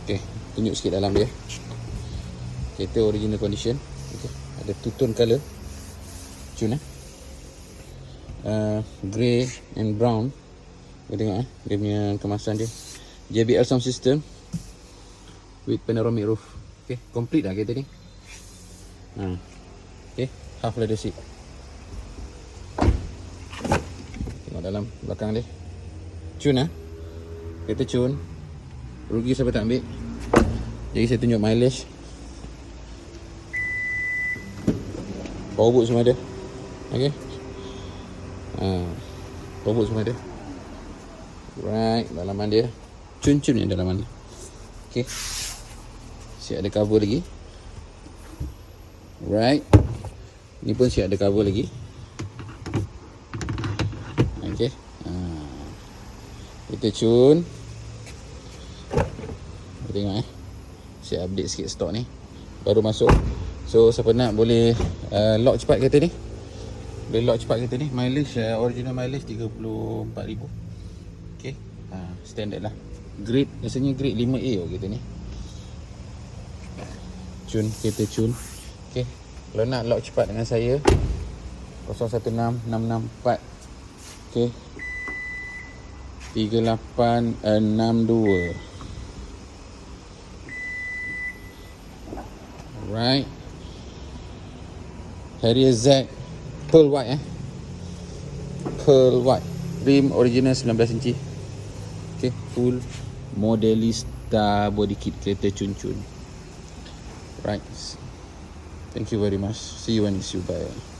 Okay, tunjuk sikit dalam dia. Kereta original condition. Okay, ada two tone colour. Cun grey and brown. Kita tengok dia punya kemasan dia. JBL sound system with panoramic roof. Okay, complete lah kereta ni. Okay, half leather seat. Tengok dalam belakang dia. Cun kereta cun. Rugi siapa tak ambil. Jadi saya tunjuk mileage. Power boot semua ada. Okay. Power boot semua ada. Right, dalaman dia cun-cun yang dalaman dia. Okay, siap ada cover lagi. Right, ni pun siap ada cover lagi. Okay, kita cun. Tengok siap update sikit stok ni. Baru masuk. So siapa nak boleh lock cepat kereta ni. Boleh lock cepat kereta ni. Mileage original mileage 34,000. Okay, standard lah. Grade rasanya grade 5A kereta ni. Cun, kereta cun. Okay, kalau nak lock cepat dengan saya 016664 okay 3862. Right, Harrier Z pearl white pearl white, rim original 19 inci. Okay, full Modelista body kit kereta cun-cun. Right, thank you very much. See you when it's you. Bye.